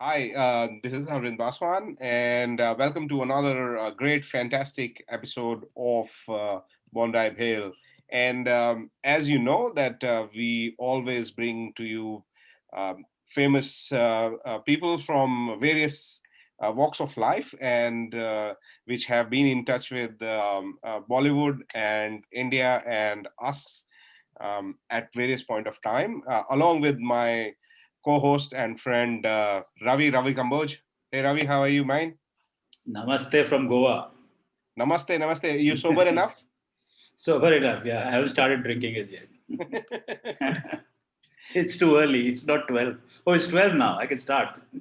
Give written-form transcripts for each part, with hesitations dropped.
Hi, this is Arvind Baswan, and welcome to another great, fantastic episode of Bondi Hill. And as you know, that we always bring to you famous people from various walks of life, and which have been in touch with Bollywood and India and us at various point of time, along with my co-host and friend Ravi Kamboj. Hey Ravi, how are you, man? Namaste from Goa. Namaste, namaste. You sober enough? Sober enough, yeah. I haven't started drinking as yet. It's too early. It's not 12. Oh, it's 12 now. I can start. You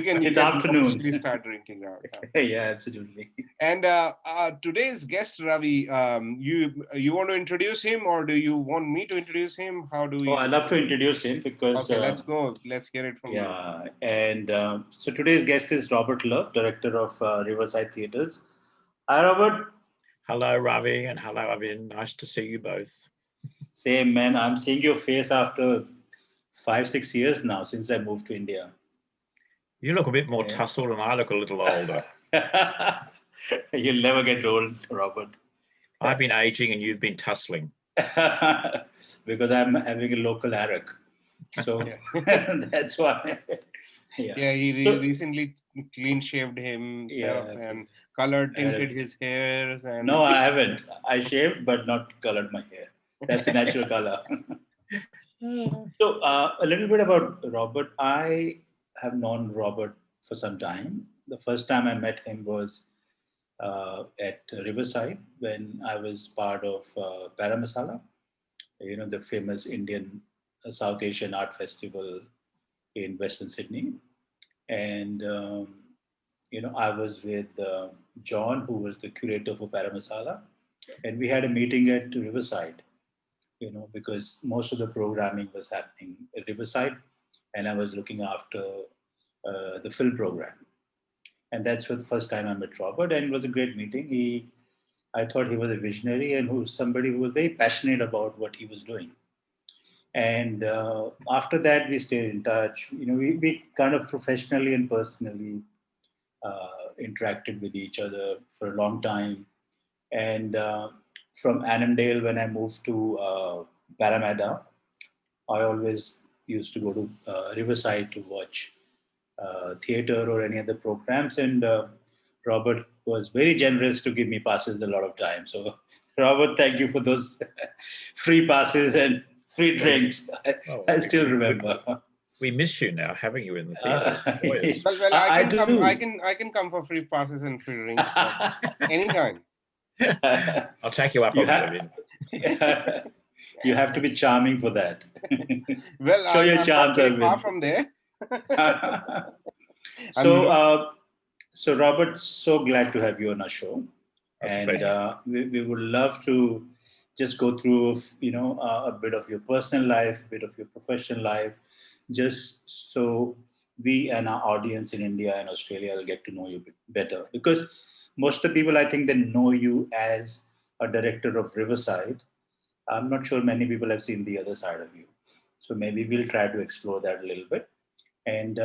It's can officially afternoon. start drinking now. Yeah. Yeah, absolutely. And today's guest, Ravi, you want to introduce him, or do you want me to introduce him? How do Oh, I you? love to introduce him because, Okay, let's go. Let's hear it from you. yeah. And so today's guest is Robert Love, director of Riverside Theatres. Hi, Robert. Hello, Ravi, and hello, Avin. Nice to see you both. Same, man. I'm seeing your face after 5, 6 years now since I moved to India. You look a bit more Yeah. tousled, and I look a little older. You'll never get old, Robert. I've been aging, and you've been tussling. Because I'm having a local arak. So Yeah, that's why. Yeah. yeah. He So recently clean shaved himself yeah. and colored I had tinted his hairs and no, I haven't. I shaved, but not colored my hair. That's a natural color. So a little bit about Robert. I have known Robert for some time. The first time I met him was at Riverside when I was part of Parramatta, the famous Indian South Asian art festival in Western Sydney. And, I was with John, who was the curator for Paramasala. And we had a meeting at Riverside, because most of the programming was happening at Riverside. And I was looking after the film program. And that's the first time I met Robert. And it was a great meeting. I thought he was a visionary and who was somebody who was very passionate about what he was doing. And after that, we stayed in touch. We kind of professionally and personally interacted with each other for a long time. And from Annandale, when I moved to Parramatta, I always used to go to Riverside to watch theater or any other programs. And Robert was very generous to give me passes a lot of time. So, Robert, thank you for those free passes and free drinks. Oh, I still remember. we miss you now, having you in the theatre. Boys. well, I I can come. do. I can come for free passes and free drinks anytime. I'll take you up you on that, have Avin. you have to be charming for that. Well, Show your I'm not charms, very far Arvind. from there. so, I'm so Robert, so glad to have you on our show, That's a and pleasure. we would love to just go through, a bit of your personal life, a bit of your professional life, just so we and our audience in India and Australia will get to know you better. Because most of the people, I think, they know you as a director of Riverside. I'm not sure many people have seen the other side of you. So maybe we'll try to explore that a little bit. And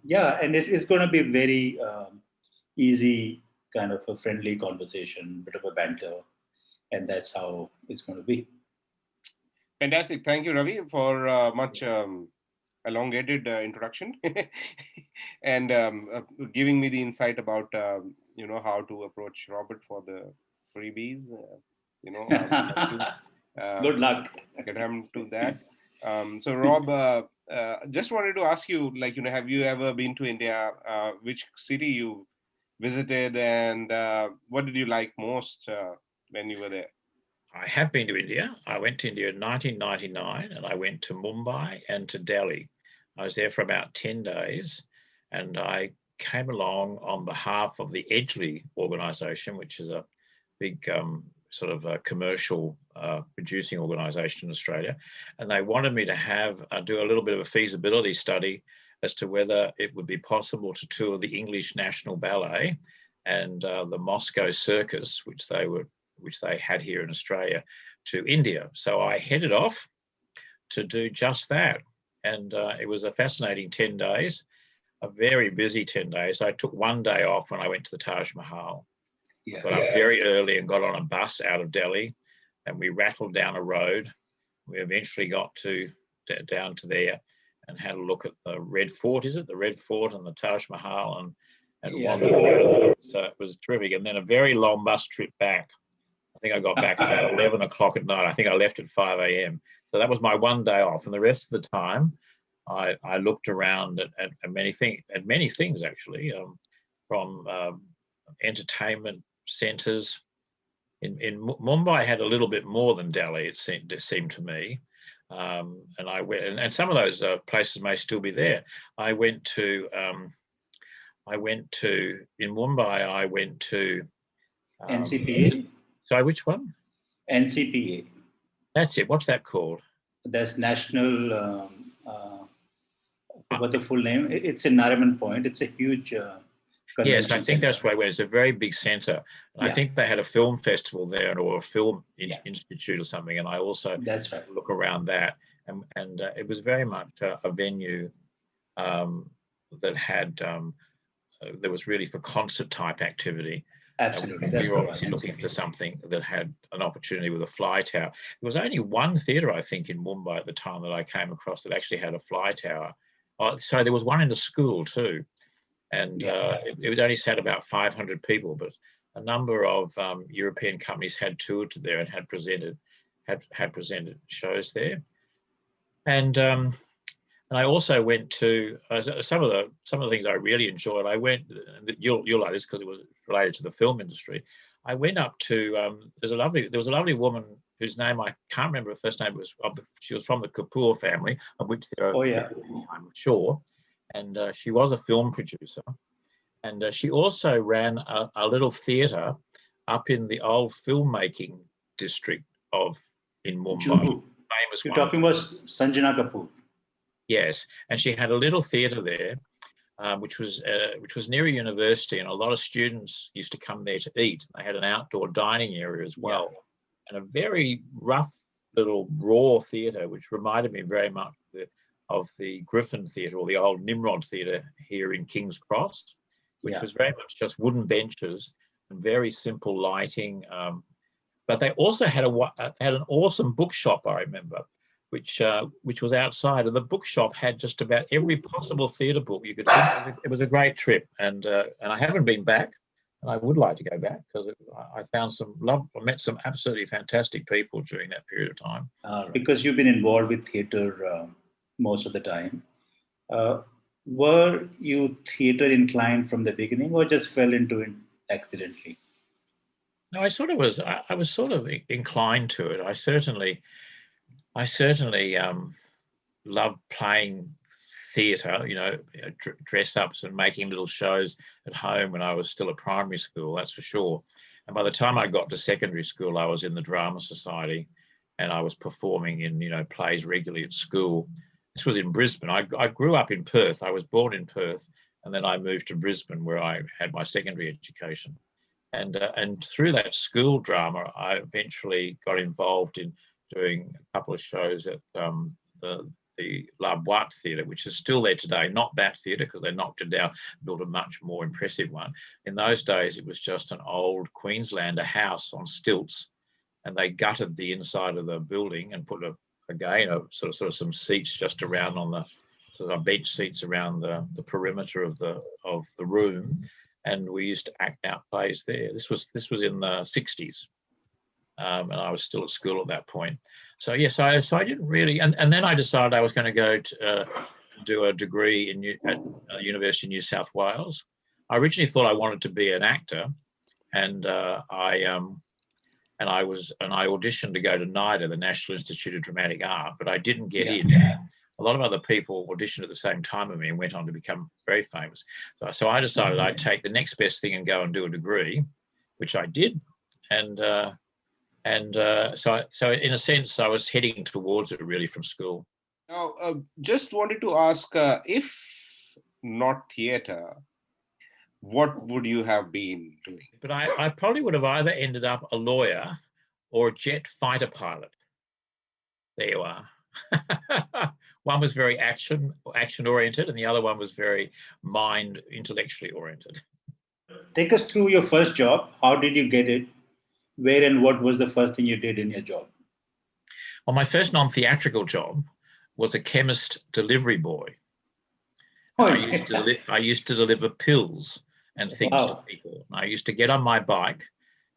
yeah, and it's going to be very easy, kind of a friendly conversation, bit of a banter, and that's how it's going to be. fantastic. Thank you, Ravi, for much elongated introduction and giving me the insight about how to approach Robert for the freebies. I would like to Good um, luck. get him to that. So, Rob, just wanted to ask you, have you ever been to India? Which city you visited, and what did you like most when you were there? I have been to India. I went to India in 1999, and I went to Mumbai and to Delhi. I was there for about 10 days, and I came along on behalf of the Edgley organisation, which is a big sort of a commercial producing organisation in Australia, and they wanted me to have do a little bit of a feasibility study as to whether it would be possible to tour the English National Ballet and the Moscow Circus, which they had here in Australia, to India. So I headed off to do just that, and it was a fascinating 10 days. a very busy 10 days. I took one day off when I went to the Taj Mahal. Yeah. I got up very early and got on a bus out of Delhi, and we rattled down a road. We eventually got down to there and had a look at the Red Fort. Is it the Red Fort and the Taj Mahal and Yeah. wandered around. So it was terrific. And then a very long bus trip back. I think I got back about 11 o'clock at night. I think I left at 5 a.m. So that was my one day off. And the rest of the time, I looked around at many things actually, from entertainment centres. In Mumbai had a little bit more than Delhi, it seemed to me. And I went, and some of those places may still be there. I went to in Mumbai. I went to NCPA. Sorry, which one? NCPA. That's it. What's that called? That's National. What the full name? It's in Nariman Point. It's a huge. Yes, I think that's right. Where it's a very big centre. Yeah. I think they had a film festival there, or a film institute or something. And I also look around that, and it was very much a venue that had that was really for concert type activity. Absolutely, we were obviously looking for something that had an opportunity with a fly tower. There was only one theatre, I think, in Mumbai at the time that I came across that actually had a fly tower. So there was one in the school too. And it only sat about 500 people, but a number of European companies had toured to there and had presented shows there. And I also went to some of the things I really enjoyed. I went. You'll like this because it was related to the film industry. I went up to there was a lovely woman whose name I can't remember her first name. She was from the Kapoor family, of which there are I'm sure. And she was a film producer, and she also ran a little theatre up in the old filmmaking district in Mumbai. Famous You're talking about Sanjana Kapoor. Yes, and she had a little theatre there, which was near a university, and a lot of students used to come there to eat. They had an outdoor dining area as well, and a very rough little raw theatre, which reminded me very much of the Griffin Theatre, or the old Nimrod Theatre here in King's Cross, which was very much just wooden benches and very simple lighting. But they also had an awesome bookshop, I remember, which was outside. And the bookshop had just about every possible theatre book you could think. It was a great trip, and I haven't been back, and I would like to go back because I met some absolutely fantastic people during that period of time. Because you've been involved with theatre most of the time. Were you theatre inclined from the beginning, or just fell into it accidentally? No, I was sort of inclined to it. I certainly loved playing theatre, dress ups and making little shows at home when I was still at primary school, that's for sure. And by the time I got to secondary school, I was in the drama society, and I was performing in plays regularly at school. This was in Brisbane. I grew up in Perth. I was born in Perth, and then I moved to Brisbane where I had my secondary education. And through that school drama, I eventually got involved in doing a couple of shows at the La Boite Theatre, which is still there today. Not that theatre, because they knocked it down, built a much more impressive one. In those days, it was just an old Queenslander house on stilts, and they gutted the inside of the building and put sort of some seats just around on the sort of bench seats around the perimeter of the room, and we used to act out plays there. This was in the 60s, and I was still at school at that point. So yes, so I didn't really, and then I decided I was going to go to do a degree at University of New South Wales. I originally thought I wanted to be an actor, and I auditioned to go to NIDA, the National Institute of Dramatic Art, but I didn't get in. A lot of other people auditioned at the same time as me and went on to become very famous. So I decided I'd take the next best thing and go and do a degree, which I did. So in a sense, I was heading towards it really from school. Now, just wanted to ask, if not theatre, what would you have been doing? But I probably would have either ended up a lawyer or a jet fighter pilot. There you are. One was very action oriented, and the other one was very mind intellectually oriented. Take us through your first job. How did you get it? Where and what was the first thing you did in your job? Well, my first non-theatrical job was a chemist delivery boy. Oh, I used to deliver pills and things to wow. people. I used to get on my bike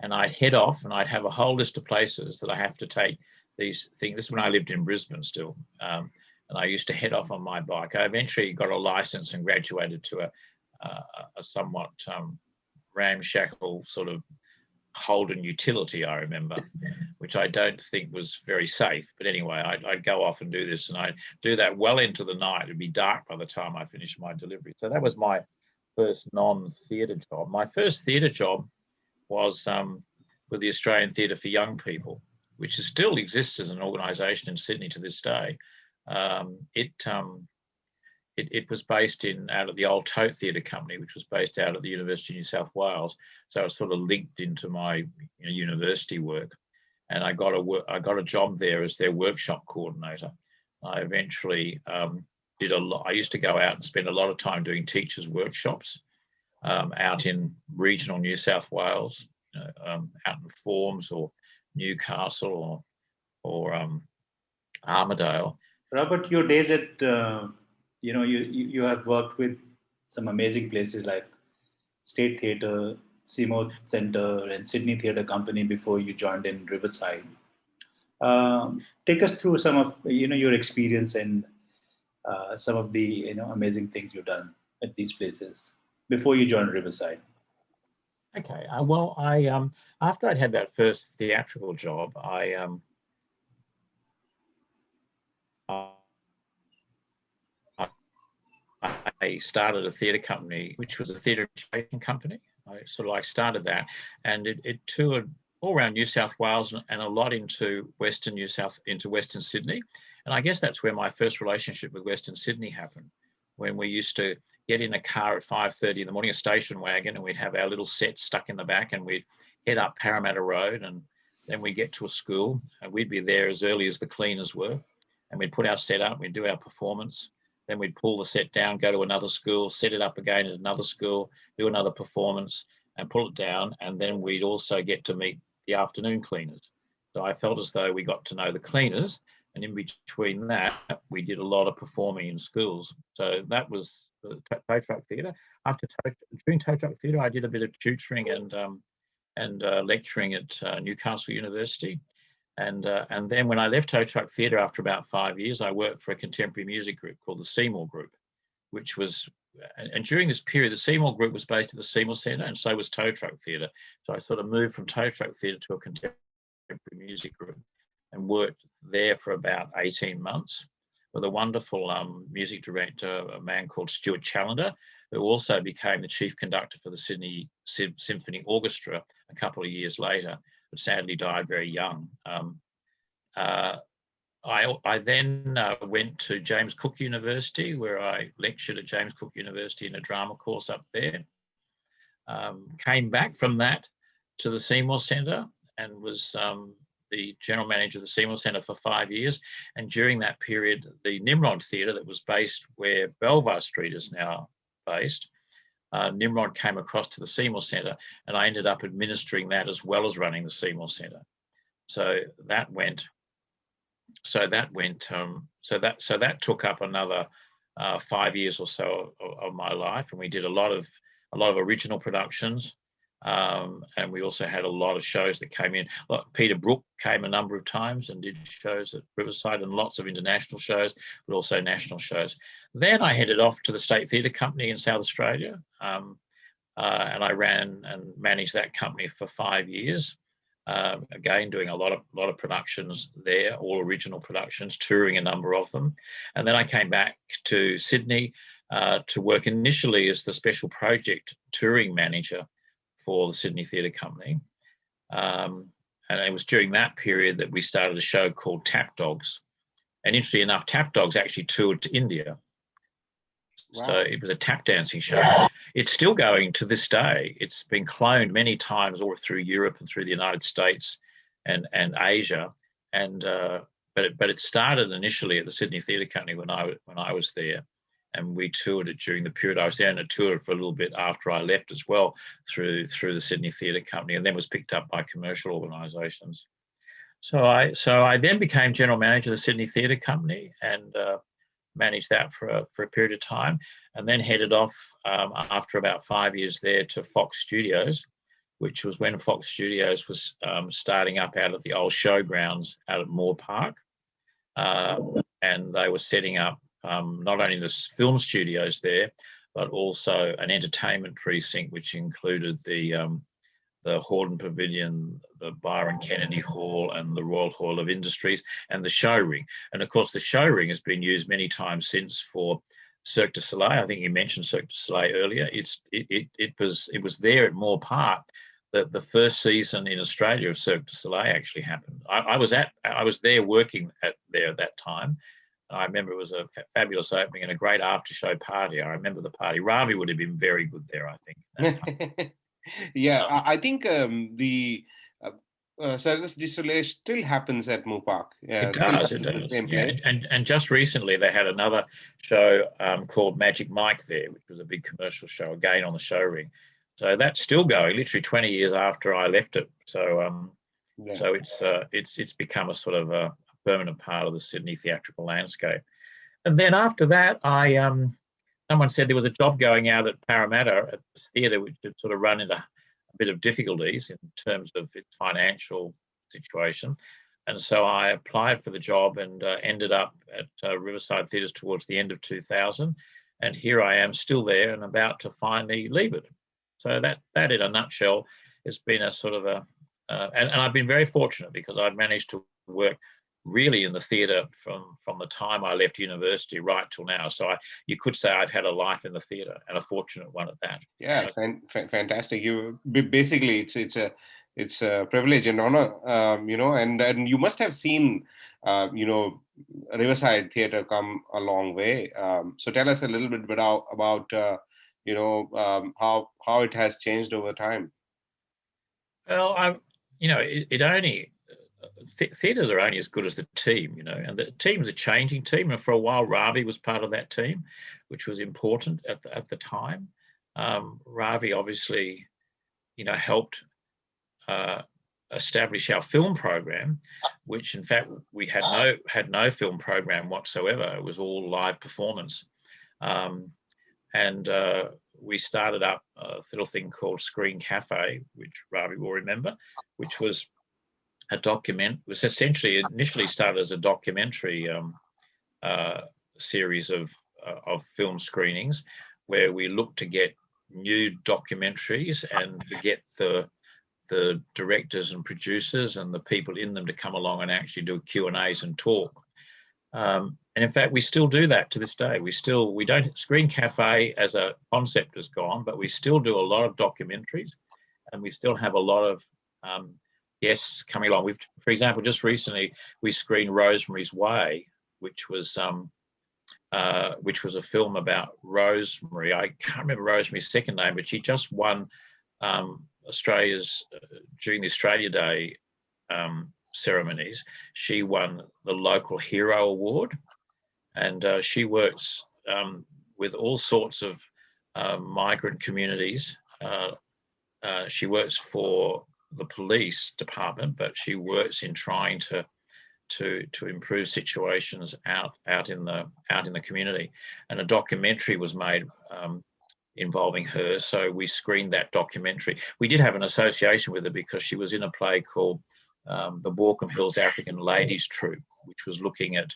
and I'd head off and I'd have a whole list of places that I have to take these things. This is when I lived in Brisbane still. And I used to head off on my bike. I eventually got a license and graduated to a somewhat ramshackle sort of Holden utility, I remember, which I don't think was very safe. But anyway, I'd go off and do this, and I'd do that well into the night. It'd be dark by the time I finished my delivery. So that was my first non-theatre job. My first theatre job was with the Australian Theatre for Young People, which still exists as an organisation in Sydney to this day. It was based out of the old Tote Theatre Company, which was based out of the University of New South Wales. So it was sort of linked into my university work, and I got a job there as their workshop coordinator. I eventually did a lot. I used to go out and spend a lot of time doing teachers' workshops out in regional New South Wales, out in Forms or Newcastle or Armidale. Robert, your days at you have worked with some amazing places like State Theatre, Seymour Centre, and Sydney Theatre Company before you joined in Riverside. Take us through some of your experience and some of the amazing things you've done at these places before you joined Riverside. Okay. Well, I after I'd had that first theatrical job, I started a theatre company, which was a theatre education company. I started that, and it toured all around New South Wales and a lot into Western Sydney. And I guess that's where my first relationship with Western Sydney happened, when we used to get in a car at 5:30 in the morning, a station wagon, and we'd have our little set stuck in the back, and we'd head up Parramatta Road, and then we'd get to a school, and we'd be there as early as the cleaners were, and we'd put our set up, we'd do our performance. Then we'd pull the set down, go to another school, set it up again at another school, do another performance and pull it down. And then we'd also get to meet the afternoon cleaners. So I felt as though we got to know the cleaners. And in between that, we did a lot of performing in schools. So that was Tow Truck Theatre. During Tow Truck Theatre, I did a bit of tutoring and lecturing at Newcastle University. And then when I left Tow Truck Theatre after about 5 years, I worked for a contemporary music group called the Seymour Group, which was, and during this period, the Seymour Group was based at the Seymour Centre, and so was Tow Truck Theatre. So I sort of moved from Tow Truck Theatre to a contemporary music group and worked there for about 18 months with a wonderful music director, a man called Stuart Challender, who also became the chief conductor for the Sydney Symphony Orchestra a couple of years later, but sadly died very young. I then went to James Cook University, where I lectured at James Cook University in a drama course up there. Came back from that to the Seymour Centre and was the general manager of the Seymour Centre for 5 years. And during that period, the Nimrod Theatre, that was based where Belvoir Street is now based, Nimrod came across to the Seymour Centre, and I ended up administering that as well as running the Seymour Centre. So that took up another 5 years or so of my life, and we did a lot of original productions, and we also had a lot of shows that came in. Peter Brook came a number of times and did shows at Riverside, and lots of international shows, but also national shows. Then I headed off to the State Theatre Company in South Australia, and I ran and managed that company for 5 years. Again, doing a lot of productions there, all original productions, touring a number of them. And then I came back to Sydney to work initially as the special project touring manager for the Sydney Theatre Company. And it was during that period that we started a show called Tap Dogs. And interestingly enough, Tap Dogs actually toured to India. Wow. So it was a tap dancing show. It's still going to this day. It's been cloned many times all through Europe and through the United States and Asia. And but it started initially at the Sydney Theatre Company when I was there, and we toured it during the period I was there, and it toured for a little bit after I left as well through the Sydney Theatre Company, and then was picked up by commercial organisations. So I then became general manager of the Sydney Theatre Company and managed that for a period of time, and then headed off after about 5 years there to Fox Studios, which was when Fox Studios was starting up out of the old showgrounds out at Moore Park, and they were setting up not only the film studios there, but also an entertainment precinct, which included the Hordern Pavilion, the Byron Kennedy Hall, and the Royal Hall of Industries, and the show ring. And of course, the show ring has been used many times since for Cirque du Soleil. I think you mentioned Cirque du Soleil earlier. It was there at Moore Park that the first season in Australia of Cirque du Soleil actually happened. I was there working there at that time. I remember it was a fabulous opening and a great after-show party. I remember the party. Ravi would have been very good there, I think. Yeah, I think the Cirque du Soleil still happens at Moore Park. Yeah, it does. The same place. Yeah. And just recently they had another show called Magic Mike there, which was a big commercial show again on the show ring. So that's still going, literally 20 years after I left it. So so it's become a sort of a permanent part of the Sydney theatrical landscape. And then after that, someone said there was a job going out at Parramatta at the theatre, which had sort of run into a bit of difficulties in terms of its financial situation. And so I applied for the job and ended up at Riverside Theatres towards the end of 2000. And here I am still there and about to finally leave it. So that in a nutshell has been a sort of and I've been very fortunate because I've managed to work really in the theatre from the time I left university right till now. So you could say I've had a life in the theatre, and a fortunate one at that. Yeah, fantastic. You basically it's a privilege and honor, and you must have seen Riverside Theatre come a long way. So tell us a little bit about how it has changed over time. Well, it only theatres are only as good as the team, and the team's a changing team. And for a while, Ravi was part of that team, which was important at the time. Ravi obviously, helped establish our film program, which in fact we had no film program whatsoever. It was all live performance, and we started up a little thing called Screen Cafe, which Ravi will remember, which was essentially initially started as a documentary series of film screenings, where we looked to get new documentaries and to get the directors and producers and the people in them to come along and actually do Q&As and talk. And in fact, we still do that to this day. We don't, Screen Cafe as a concept is gone, but we still do a lot of documentaries, and we still have a lot of guests coming along. For example, just recently we screened Rosemary's Way, which was a film about Rosemary. I can't remember Rosemary's second name, but she just won Australia's during the Australia Day ceremonies. She won the Local Hero Award, and she works with all sorts of migrant communities. She works for the police department, but she works in trying to improve situations out in the community. And a documentary was made involving her, so we screened that documentary. We did have an association with her because she was in a play called the Walkham Hills African Ladies Troupe, which was looking at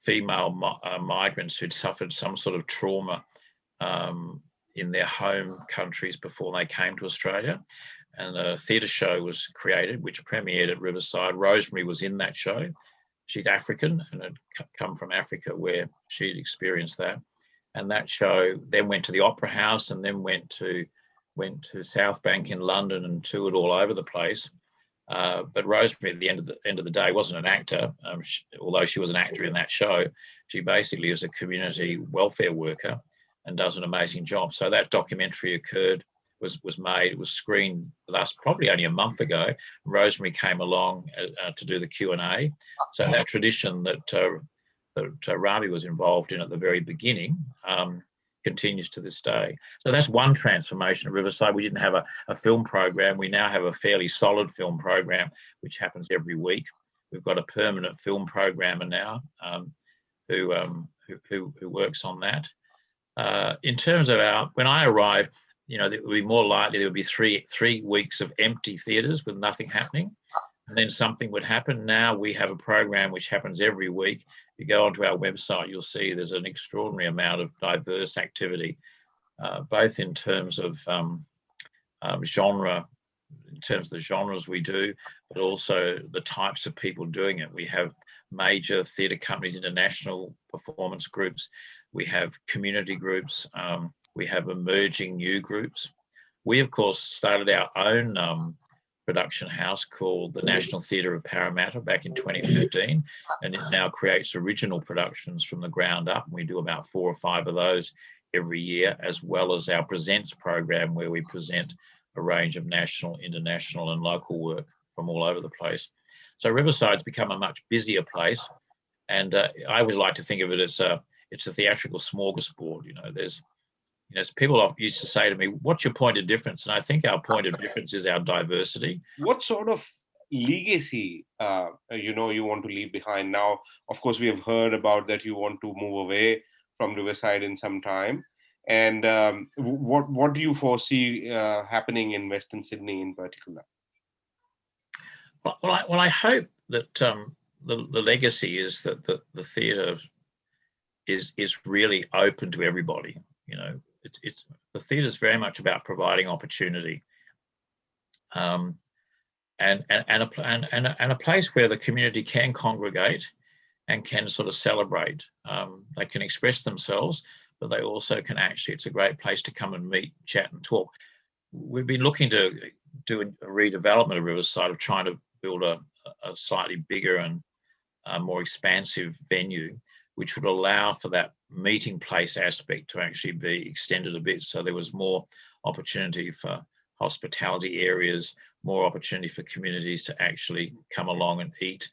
female migrants who'd suffered some sort of trauma in their home countries before they came to Australia. And a theatre show was created, which premiered at Riverside. Rosemary was in that show. She's African and had come from Africa where she'd experienced that. And that show then went to the Opera House and then went to South Bank in London and toured all over the place. But Rosemary, at the end of the day, wasn't an actor, although she was an actor in that show. She basically is a community welfare worker and does an amazing job. So that documentary was made. It was screened with us probably only a month ago. Rosemary came along to do the Q&A. So that tradition that Ravi was involved in at the very beginning continues to this day. So that's one transformation at Riverside. We didn't have a film program. We now have a fairly solid film program, which happens every week. We've got a permanent film programmer now who works on that. In terms of when I arrived, it would be more likely there would be three weeks of empty theatres with nothing happening, and then something would happen. Now we have a program which happens every week. You go onto our website, you'll see there's an extraordinary amount of diverse activity, both in terms of genre, in terms of the genres we do, but also the types of people doing it. We have major theatre companies, international performance groups. We have community groups. We have emerging new groups. We, of course, started our own production house called the National Theatre of Parramatta back in 2015, and it now creates original productions from the ground up. We do about 4 or 5 of those every year, as well as our Presents program, where we present a range of national, international and local work from all over the place. So Riverside's become a much busier place, and I always like to think of it as it's a theatrical smorgasbord. There's people used to say to me, "What's your point of difference?" And I think our point of difference is our diversity. What sort of legacy you want to leave behind? Now, of course, we have heard about that you want to move away from Riverside in some time. And what do you foresee happening in Western Sydney in particular? Well, I hope that the legacy is that the theatre is really open to everybody. It's the theatre is very much about providing opportunity, and a place where the community can congregate and can sort of celebrate. They can express themselves, but they also can it's a great place to come and meet, chat and talk. We've been looking to do a redevelopment of Riverside, of trying to build a slightly bigger and more expansive venue, which would allow for that meeting place aspect to actually be extended a bit. So there was more opportunity for hospitality areas, more opportunity for communities to actually come along and eat,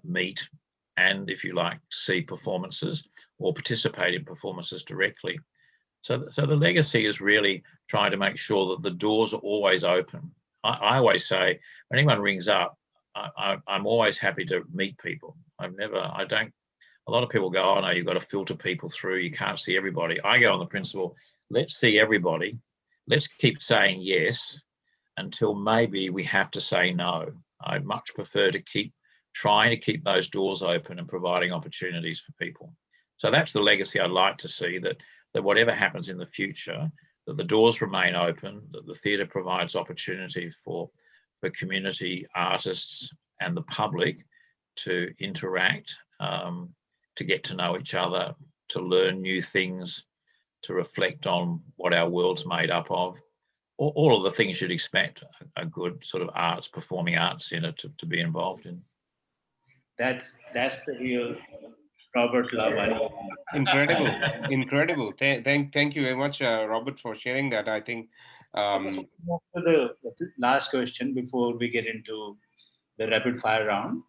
meet, and, if you like, see performances or participate in performances directly. So the legacy is really trying to make sure that the doors are always open. I always say, when anyone rings up, I'm always happy to meet people. A lot of people go, "Oh no, you've got to filter people through. You can't see everybody." I go on the principle, let's see everybody. Let's keep saying yes until maybe we have to say no. I'd much prefer to keep trying to keep those doors open and providing opportunities for people. So that's the legacy I'd like to see, that whatever happens in the future, that the doors remain open, that the theatre provides opportunity for community artists and the public to interact, to get to know each other, to learn new things, to reflect on what our world's made up of. All of the things you'd expect a good sort of performing arts centre to be involved in. That's the real Robert love. Incredible. Thank you very much, Robert, for sharing that. I think the last question before we get into the rapid fire round.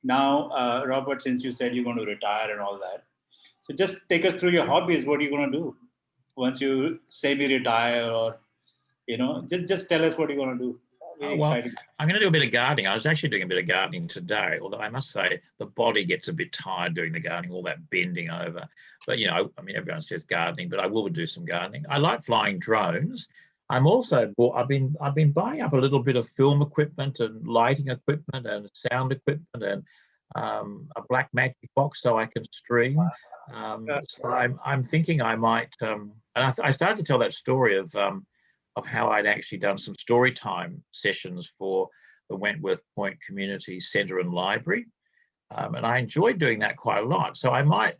Now, Robert, since you said you're going to retire and all that, so just take us through your hobbies. What are you going to do once you semi-retire, or just tell us what you're going to do. Well, I'm going to do a bit of gardening. I was actually doing a bit of gardening today, although I must say the body gets a bit tired doing the gardening, all that bending over. But, everyone says gardening, but I will do some gardening. I like flying drones. I've been buying up a little bit of film equipment and lighting equipment and sound equipment and a black magic box so I can stream. So I'm thinking I might, and I started to tell that story of how I'd actually done some story time sessions for the Wentworth Point Community Centre and Library. And I enjoyed doing that quite a lot. So I might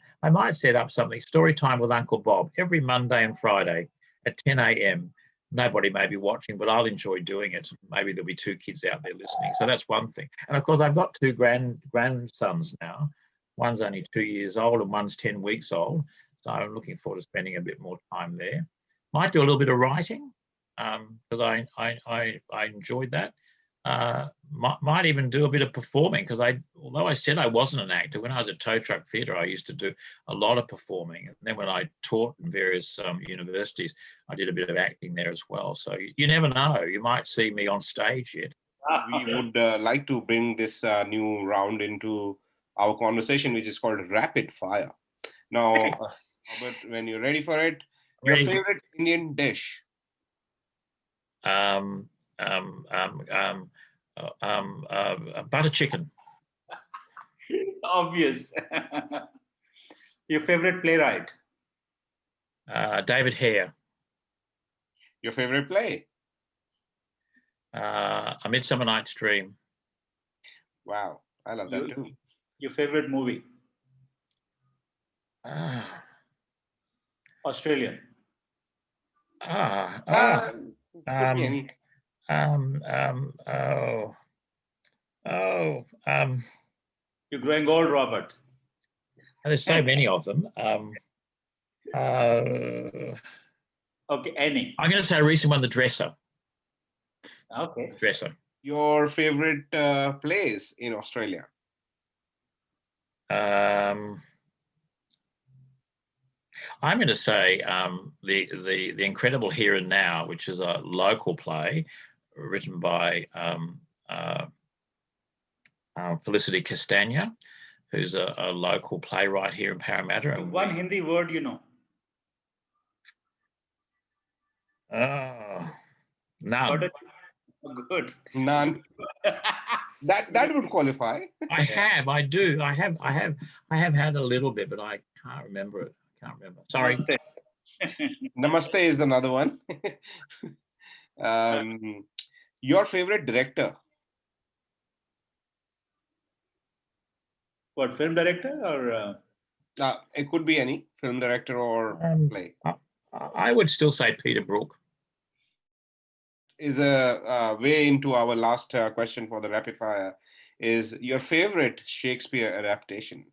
set up something, story time with Uncle Bob, every Monday and Friday at 10 a.m. Nobody may be watching, but I'll enjoy doing it. Maybe there'll be 2 kids out there listening. So that's one thing. And of course, I've got 2 grandsons now. One's only 2 years old and one's 10 weeks old. So I'm looking forward to spending a bit more time there. Might do a little bit of writing. because I enjoyed that. Might even do a bit of performing, because although I said I wasn't an actor, when I was at Tow Truck Theatre, I used to do a lot of performing. And then when I taught in various universities, I did a bit of acting there as well. So you never know, you might see me on stage yet. We would like to bring this new round into our conversation, which is called rapid fire. Now, Robert, when you're ready for it, your Ready. favorite Indian dish? Butter chicken. Obvious. Your favorite playwright? David Hare. Your favorite play? A Midsummer Night's Dream. Wow, I love that too. Your favorite movie? Australian. Could be any. You're growing old, Robert. There's so many of them. Okay, any. I'm going to say a recent one, The Dresser. Okay. The Dresser. Your favorite place in Australia? I'm going to say the Incredible Here and Now, which is a local play written by Felicity Castagna, who's a local playwright here in Parramatta. One Hindi word you know? None. Good. None. That would qualify. I have had a little bit, but I can't remember it. Sorry. Namaste. Namaste is another one. Your favorite director? What, film director or? It could be any film director or play. I would still say Peter Brook. Is a way into our last question for the rapid fire. Is your favorite Shakespeare adaptation?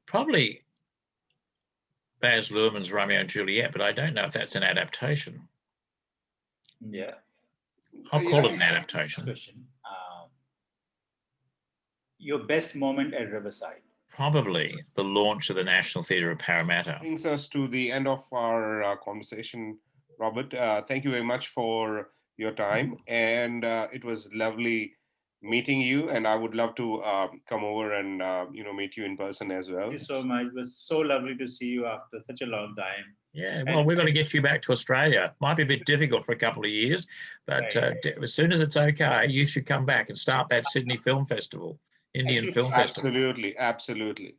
Probably Baz Luhrmann's Romeo and Juliet, but I don't know if that's an adaptation. Yeah. I'll call it an adaptation. Question. Your best moment at Riverside? Probably the launch of the National Theatre of Parramatta. Brings us to the end of our conversation, Robert. Thank you very much for your time, and it was lovely meeting you. And I would love to come over and meet you in person as well. Thank you so much. It was so lovely to see you after such a long time. Yeah, well, we've got to get you back to Australia. Might be a bit difficult for a couple of years, but as soon as it's okay, you should come back and start that Sydney Film Festival, Indian Film Festival. Absolutely, absolutely.